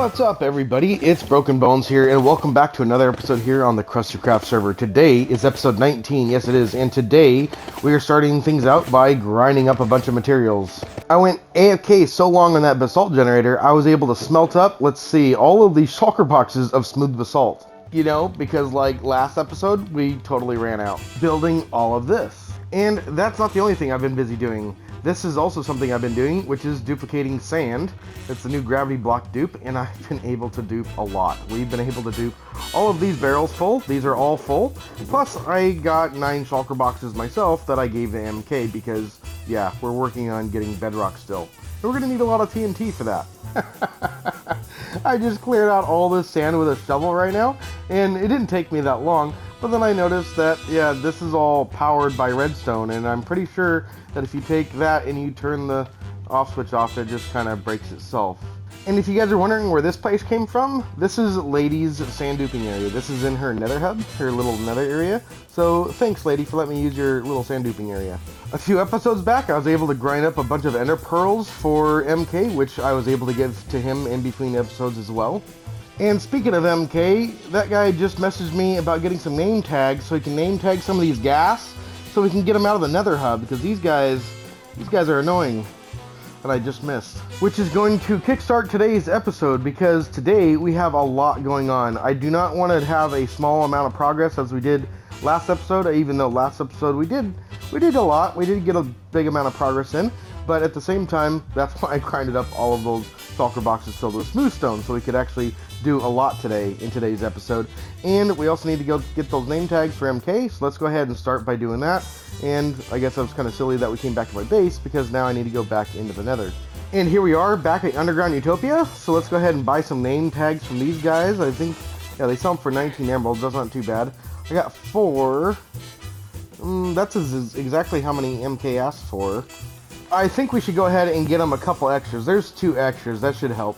What's up, everybody? It's Broken Bones here, and welcome back to another episode here on the KrustyKraft server. Today is episode 19, yes it is, and today we are starting things out by grinding up a bunch of materials. I went AFK so long on that basalt generator, I was able to smelt up, let's see, all of these shulker boxes of smooth basalt. You know, because like last episode, we totally ran out. Building all of this. And that's not the only thing I've been busy doing. This is also something I've been doing, which is duplicating sand. It's the new gravity block dupe, and I've been able to dupe a lot. We've been able to dupe all of these barrels full. These are all full. Plus, I got 9 shulker boxes myself that I gave to MK because, yeah, we're working on getting Bedrock still. And we're going to need a lot of TNT for that. I just cleared out all this sand with a shovel right now, and it didn't take me that long. But then I noticed that, yeah, this is all powered by redstone, and I'm pretty sure that if you take that and you turn the off switch off, it just kind of breaks itself. And if you guys are wondering where this place came from, this is Lady's sand duping area. This is in her nether hub, her little nether area. So thanks, Lady, for letting me use your little sand duping area. A few episodes back, I was able to grind up a bunch of ender pearls for MK, which I was able to give to him in between episodes as well. And speaking of MK, that guy just messaged me about getting some name tags so he can name tag some of these gas so we can get them out of the nether hub, because these guys are annoying that I just missed. Which is going to kickstart today's episode, because today we have a lot going on. I do not want to have a small amount of progress as we did last episode, even though last episode we did a lot. We did get a big amount of progress in, but at the same time, that's why I grinded up all of those shulker boxes filled with smooth stone, so we could actually do a lot today in today's episode. And we also need to go get those name tags for MK, so let's go ahead and start by doing that. And I guess I was kind of silly that we came back to my base, because now I need to go back into the nether. And here we are back at Underground Utopia, so let's go ahead and buy some name tags from these guys. I think, yeah, they sell them for 19 emeralds, that's not too bad. I got 4. That's exactly how many MK asked for. I think we should go ahead and get them a couple extras. There's 2 extras, that should help.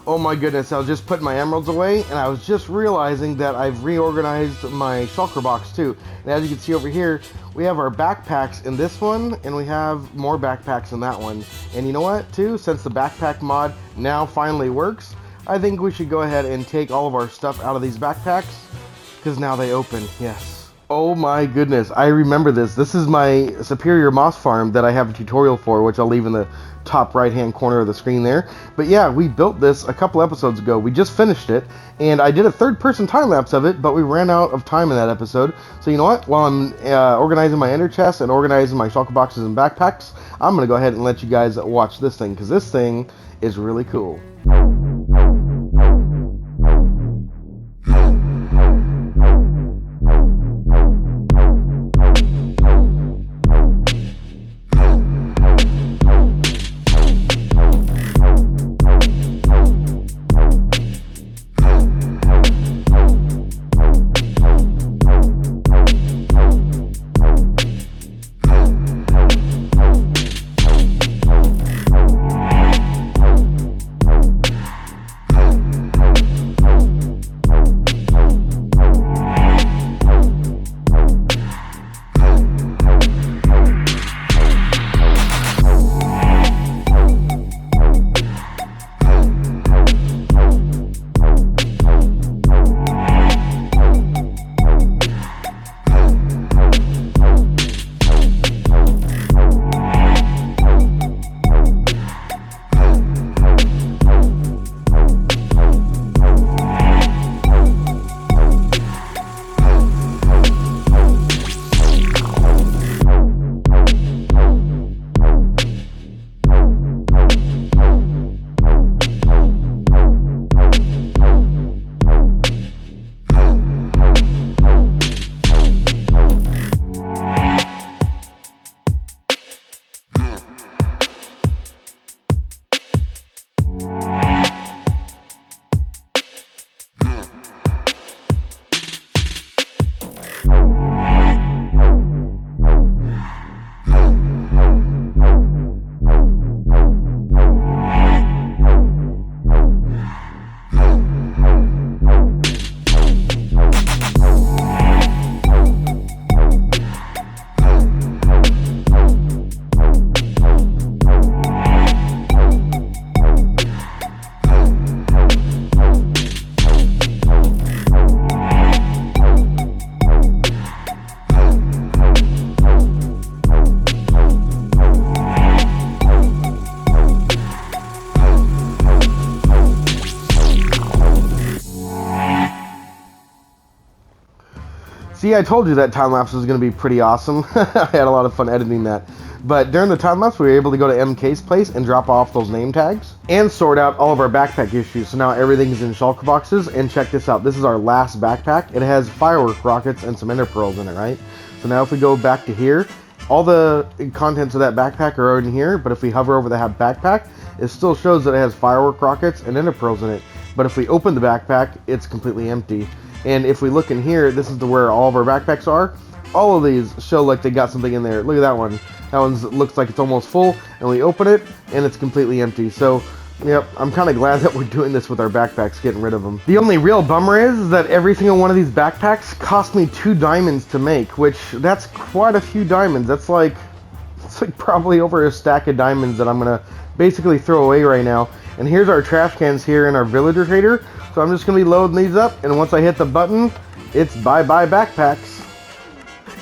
Oh my goodness, I was just putting my emeralds away, and I was just realizing that I've reorganized my shulker box too. And as you can see over here, we have our backpacks in this one, and we have more backpacks in that one. And you know what, too? Since the backpack mod now finally works, I think we should go ahead and take all of our stuff out of these backpacks, because now they open, yes. Oh my goodness, I remember this. This is my superior moss farm that I have a tutorial for, which I'll leave in the top right hand corner of the screen there. But yeah, we built this a couple episodes ago. We just finished it, and I did a third person time lapse of it, but we ran out of time in that episode. So you know what, while I'm organizing my ender chests and organizing my shulker boxes and backpacks, I'm gonna go ahead and let you guys watch this thing, because this thing is really cool. See, I told you that time lapse was going to be pretty awesome. I had a lot of fun editing that. But during the time lapse, we were able to go to MK's place and drop off those name tags and sort out all of our backpack issues. So now everything's in shulker boxes. And check this out. This is our last backpack. It has firework rockets and some ender pearls in it, right? So now if we go back to here, all the contents of that backpack are in here. But if we hover over the backpack, it still shows that it has firework rockets and ender pearls in it. But if we open the backpack, it's completely empty. And if we look in here, this is where all of our backpacks are. All of these show like they got something in there. Look at that one. That one looks like it's almost full, and we open it, and it's completely empty. So, yep, I'm kind of glad that we're doing this with our backpacks, getting rid of them. The only real bummer is that every single one of these backpacks cost me 2 diamonds to make, which that's quite a few diamonds. It's like probably over a stack of diamonds that I'm gonna basically throw away right now. And here's our trash cans here in our villager trader. So I'm just gonna be loading these up, and once I hit the button, it's bye-bye backpacks.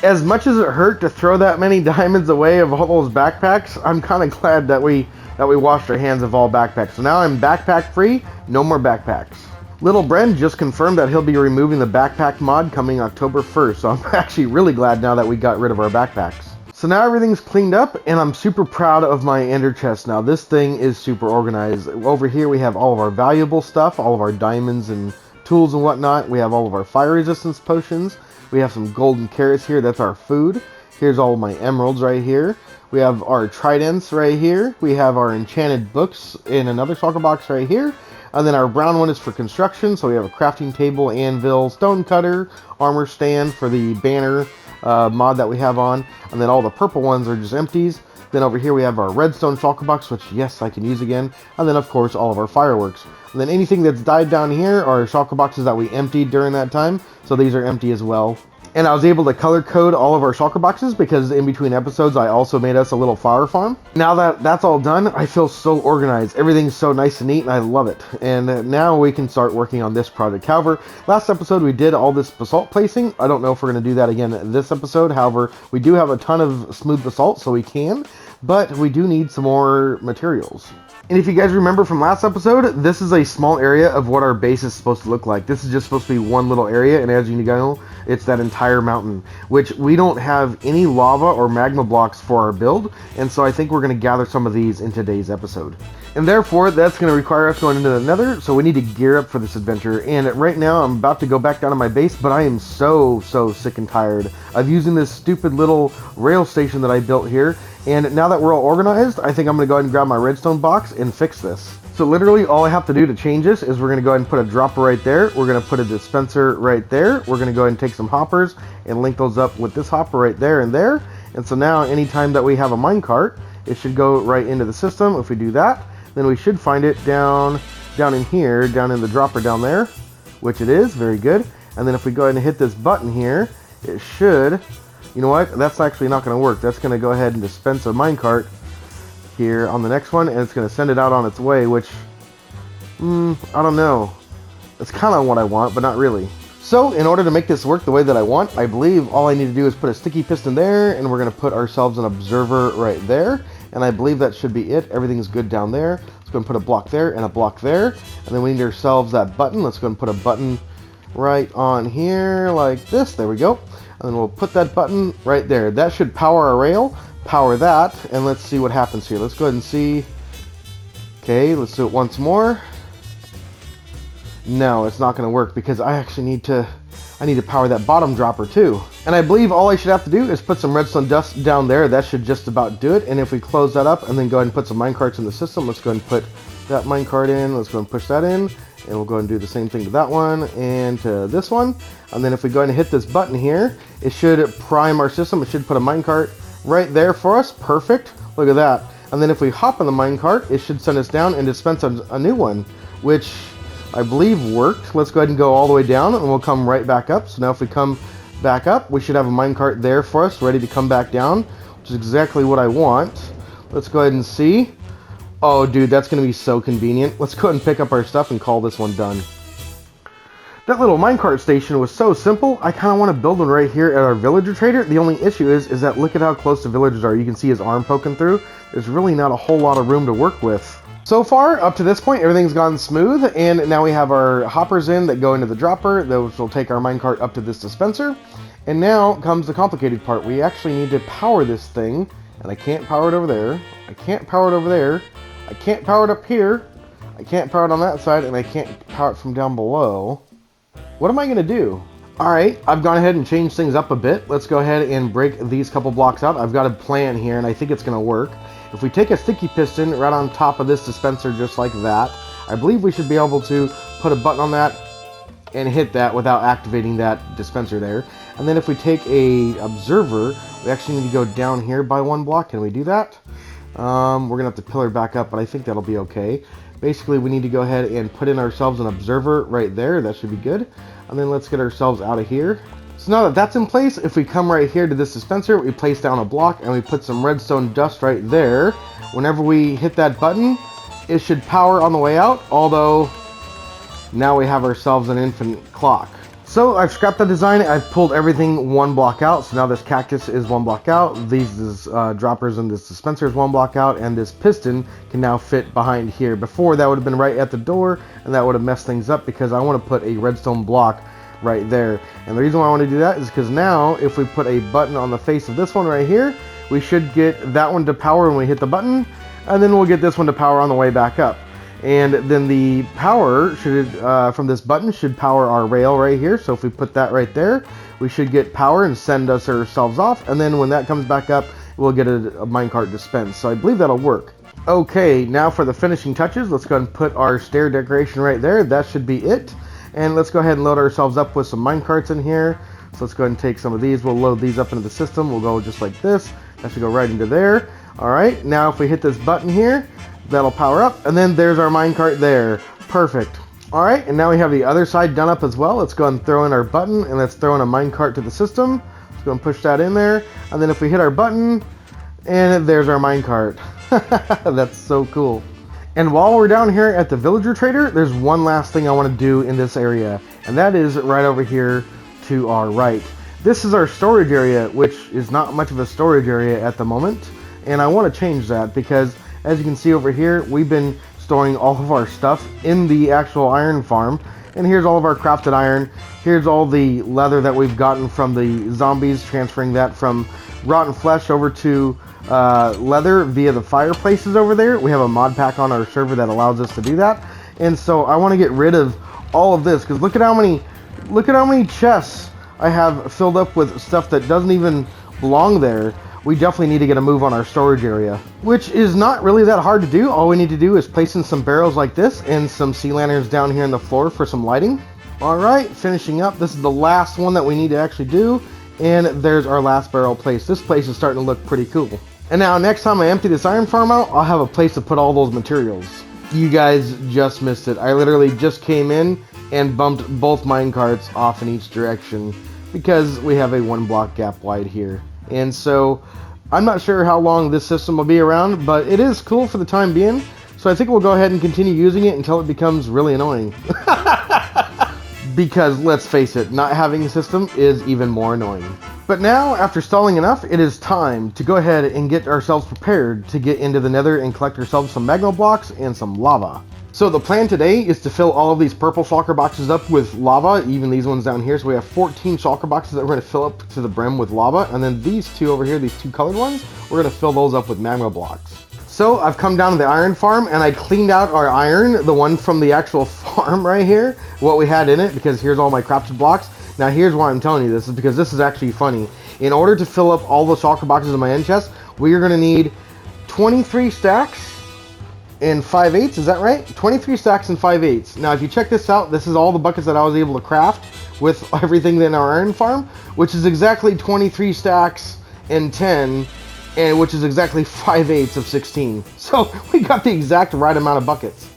As much as it hurt to throw that many diamonds away of all those backpacks, I'm kind of glad that we washed our hands of all backpacks. So now I'm backpack free, no more backpacks. Little Bren just confirmed that he'll be removing the backpack mod coming October 1st, so I'm actually really glad now that we got rid of our backpacks. So now everything's cleaned up, and I'm super proud of my ender chest now. This thing is super organized. Over here we have all of our valuable stuff, all of our diamonds and tools and whatnot. We have all of our fire resistance potions. We have some golden carrots here, that's our food. Here's all of my emeralds right here. We have our tridents right here. We have our enchanted books in another shulker box right here. And then our brown one is for construction, so we have a crafting table, anvil, stone cutter, armor stand for the banner mod that we have on. And then all the purple ones are just empties. Then over here we have our redstone shulker box, which yes, I can use again. And then of course all of our fireworks. And then anything that's died down here are shulker boxes that we emptied during that time. So these are empty as well. And I was able to color code all of our shulker boxes because in between episodes I also made us a little flower farm. Now that that's all done, I feel so organized. Everything's so nice and neat and I love it. And now we can start working on this project. However, last episode we did all this basalt placing. I don't know if we're going to do that again this episode. However, we do have a ton of smooth basalt, so we can. But we do need some more materials. And if you guys remember from last episode, this is a small area of what our base is supposed to look like. This is just supposed to be one little area, and as you know, it's that entire mountain, which we don't have any lava or magma blocks for our build, and so I think we're going to gather some of these in today's episode. And therefore, that's going to require us going into the Nether, so we need to gear up for this adventure. And right now, I'm about to go back down to my base, but I am so sick and tired of using this stupid little rail station that I built here. And now that we're all organized, I think I'm going to go ahead and grab my redstone box and fix this. So literally all I have to do to change this is we're going to go ahead and put a dropper right there. We're going to put a dispenser right there. We're going to go ahead and take some hoppers and link those up with this hopper right there and there. And so now anytime that we have a minecart, it should go right into the system. If we do that, then we should find it down in here, down in the dropper down there, which it is. Very good. And then if we go ahead and hit this button here, it should... You know what? That's actually not going to work. That's going to go ahead and dispense a minecart here on the next one, and it's going to send it out on its way, which, I don't know. It's kind of what I want, but not really. So, in order to make this work the way that I want, I believe all I need to do is put a sticky piston there, and we're going to put ourselves an observer right there, and I believe that should be it. Everything's good down there. Let's go and put a block there and a block there, and then we need ourselves that button. Let's go and put a button right on here like this. There we go. And then we'll put that button right there. That should power our rail, power that, and let's see what happens here. Let's go ahead and see. Okay, let's do it once more. No, it's not going to work because I actually need to power that bottom dropper too. And I believe all I should have to do is put some redstone dust down there. That should just about do it. And if we close that up and then go ahead and put some minecarts in the system, let's go ahead and put that minecart in. Let's go and push that in. And we'll go and do the same thing to that one and to this one. And then if we go ahead and hit this button here, it should prime our system. It should put a minecart right there for us. Perfect. Look at that. And then if we hop on the minecart, it should send us down and dispense a new one, which I believe worked. Let's go ahead and go all the way down and we'll come right back up. So now if we come back up, we should have a minecart there for us, ready to come back down, which is exactly what I want. Let's go ahead and see. Oh, dude, that's going to be so convenient. Let's go ahead and pick up our stuff and call this one done. That little minecart station was so simple, I kind of want to build one right here at our villager trader. The only issue is that look at how close the villagers are. You can see his arm poking through. There's really not a whole lot of room to work with. So far, up to this point, everything's gone smooth, and now we have our hoppers in that go into the dropper, which will take our minecart up to this dispenser. And now comes the complicated part. We actually need to power this thing, and I can't power it over there. I can't power it over there. I can't power it up here. I can't power it on that side, and I can't power it from down below. What am I going to do? Alright, I've gone ahead and changed things up a bit. Let's go ahead and break these couple blocks out. I've got a plan here, and I think it's going to work. If we take a sticky piston right on top of this dispenser just like that, I believe we should be able to put a button on that and hit that without activating that dispenser there. And then if we take a observer, we actually need to go down here by one block. Can we do that? We're going to have to pillar back up, but I think that'll be okay. Basically, we need to go ahead and put in ourselves an observer right there. That should be good. And then let's get ourselves out of here. So now that that's in place, if we come right here to this dispenser, we place down a block and we put some redstone dust right there. Whenever we hit that button, it should power on the way out, although now we have ourselves an infinite clock. So I've scrapped the design, I've pulled everything one block out, so now this cactus is one block out, these droppers and this dispenser is one block out, and this piston can now fit behind here. Before, that would have been right at the door, and that would have messed things up because I want to put a redstone block right there. And the reason why I want to do that is because now, if we put a button on the face of this one right here, we should get that one to power when we hit the button, and then we'll get this one to power on the way back up. And then the power should from this button should power our rail right here. So if we put that right there, we should get power and send us ourselves off. And then when that comes back up, we'll get a minecart dispense. So I believe that'll work. Okay, now for the finishing touches, let's go ahead and put our stair decoration right there. That should be it. And let's go ahead and load ourselves up with some minecarts in here. So let's go ahead and take some of these. We'll load these up into the system. We'll go just like this. That should go right into there. All right, now if we hit this button here, that'll power up, and then there's our minecart there. Perfect. All right, and now we have the other side done up as well. Let's go ahead and throw in our button, and let's throw in a minecart to the system. Let's go and push that in there, and then if we hit our button, and there's our minecart. That's so cool. And while we're down here at the villager trader, there's one last thing I want to do in this area, and that is right over here to our right. This is our storage area, which is not much of a storage area at the moment, and I want to change that because as you can see over here, we've been storing all of our stuff in the actual iron farm. And here's all of our crafted iron. Here's all the leather that we've gotten from the zombies, transferring that from rotten flesh over to leather via the fireplaces over there. We have a mod pack on our server that allows us to do that. And so I want to get rid of all of this because look at how many chests I have filled up with stuff that doesn't even belong there. We definitely need to get a move on our storage area, which is not really that hard to do. All we need to do is place in some barrels like this and some sea lanterns down here on the floor for some lighting. All right, finishing up. This is the last one that we need to actually do, and there's our last barrel place. This place is starting to look pretty cool. And now next time I empty this iron farm out, I'll have a place to put all those materials. You guys just missed it. I literally just came in and bumped both minecarts off in each direction because we have a one block gap wide here. And so I'm not sure how long this system will be around, but it is cool for the time being. So I think we'll go ahead and continue using it until it becomes really annoying. Because let's face it, not having a system is even more annoying. But now, after stalling enough, it is time to go ahead and get ourselves prepared to get into the Nether and collect ourselves some magma blocks and some lava. So the plan today is to fill all of these purple shulker boxes up with lava, even these ones down here. So we have 14 shulker boxes that we're going to fill up to the brim with lava. And then these two over here, these two colored ones, we're going to fill those up with magma blocks. So I've come down to the iron farm and I cleaned out our iron, the one from the actual farm right here, what we had in it, because here's all my crafted blocks. Now here's why I'm telling you this, is because this is actually funny. In order to fill up all the shulker boxes in my end chest, we are going to need 23 stacks and 5/8, is that right? 23 stacks and 5/8. Now if you check this out, this is all the buckets that I was able to craft with everything in our iron farm, which is exactly 23 stacks and 10, and which is exactly 5/8 of 16. So we got the exact right amount of buckets.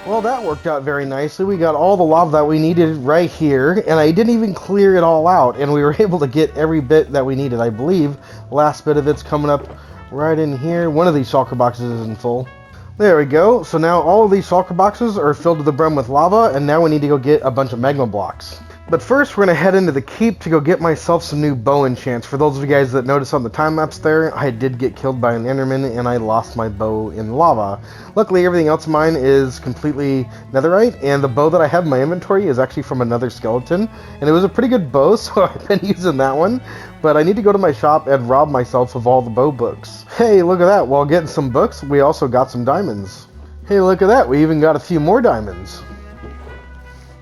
Well, that worked out very nicely. We got all the lava that we needed right here, and I didn't even clear it all out, and we were able to get every bit that we needed. I believe the last bit of it's coming up right in here. One of these shulker boxes isn't full. There we go. So now all of these shulker boxes are filled to the brim with lava, and now we need to go get a bunch of magma blocks. But first, we're going to head into the keep to go get myself some new bow enchants. For those of you guys that noticed on the time lapse there, I did get killed by an enderman and I lost my bow in lava. Luckily, everything else of mine is completely netherite, and the bow that I have in my inventory is actually from another skeleton. And it was a pretty good bow, so I've been using that one. But I need to go to my shop and rob myself of all the bow books. Hey, look at that. While getting some books, we also got some diamonds. Hey, look at that. We even got a few more diamonds.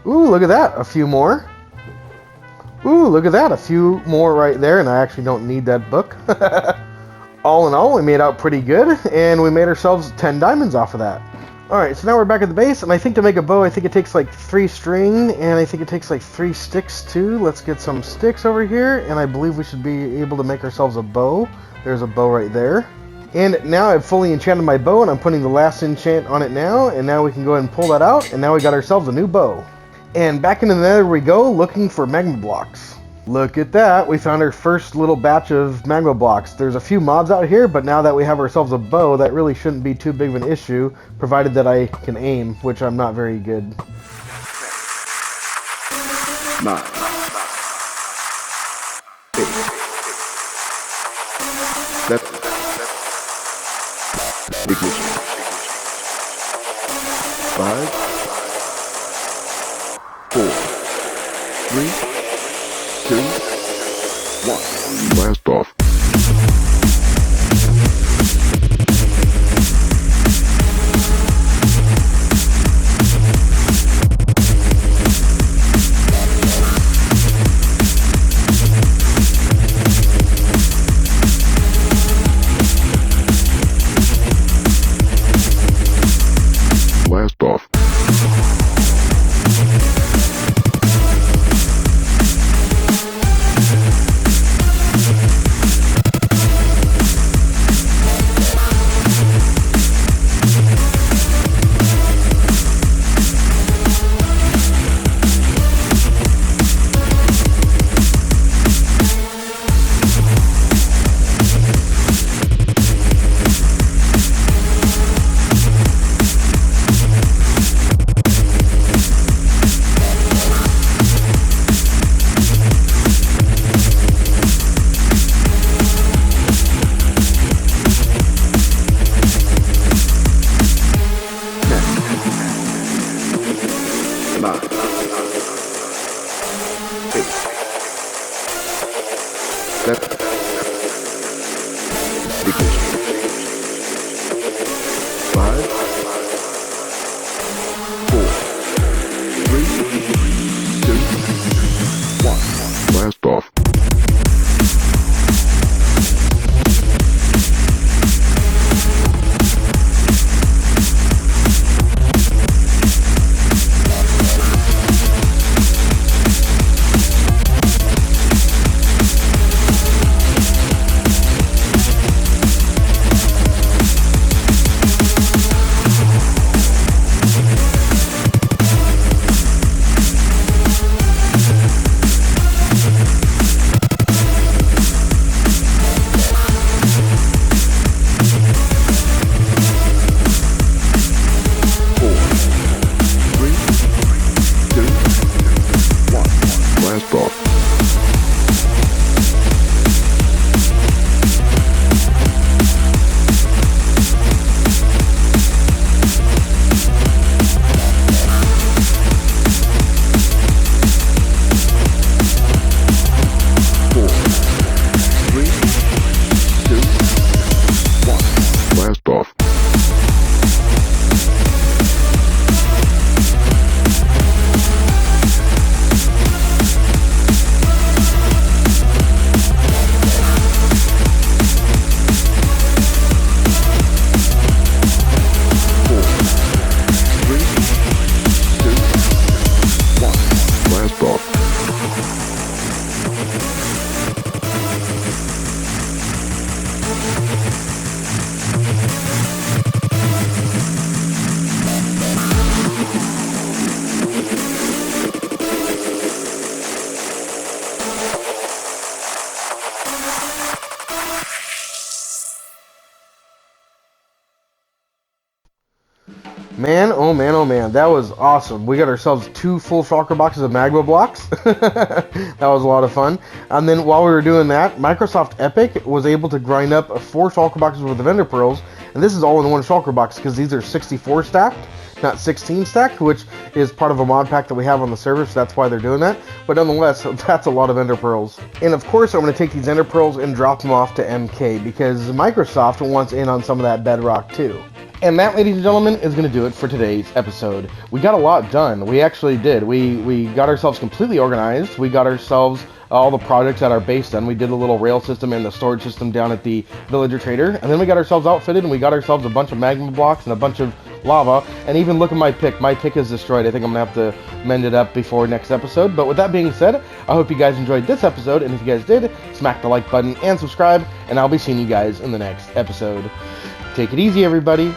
Ooh, look at that. A few more. Ooh, look at that. A few more right there, and I actually don't need that book. All in all, we made out pretty good, and we made ourselves 10 diamonds off of that. Alright, so now we're back at the base, and I think to make a bow, I think it takes like 3 string, and I think it takes like 3 sticks too. Let's get some sticks over here, and I believe we should be able to make ourselves a bow. There's a bow right there. And now I've fully enchanted my bow, and I'm putting the last enchant on it now, and now we can go ahead and pull that out, and now we got ourselves a new bow. And back into the nether we go, looking for magma blocks. Look at that, we found our first little batch of magma blocks. There's a few mobs out here, but now that we have ourselves a bow, that really shouldn't be too big of an issue, provided that I can aim, which I'm not very good. 9, 8, 7, ignition. 5, 4, 3, 2, 1. Blast off. Blast off. Man, oh man, oh man, that was awesome. We got ourselves 2 full shulker boxes of magma blocks. That was a lot of fun. And then while we were doing that, Microsoft Epic was able to grind up 4 shulker boxes worth of ender pearls. And this is all in one shulker box because these are 64 stacked, not 16 stacked, which is part of a mod pack that we have on the server, so that's why they're doing that. But nonetheless, that's a lot of ender pearls. And of course, I'm going to take these ender pearls and drop them off to MK because Microsoft wants in on some of that bedrock too. And that, ladies and gentlemen, is going to do it for today's episode. We got a lot done. We actually did. We got ourselves completely organized. We got ourselves all the projects at our base done. We did a little rail system and the storage system down at the villager trader. And then we got ourselves outfitted and we got ourselves a bunch of magma blocks and a bunch of lava. And even look at my pick. My pick is destroyed. I think I'm going to have to mend it up before next episode. But with that being said, I hope you guys enjoyed this episode. And if you guys did, smack the like button and subscribe. And I'll be seeing you guys in the next episode. Take it easy, everybody.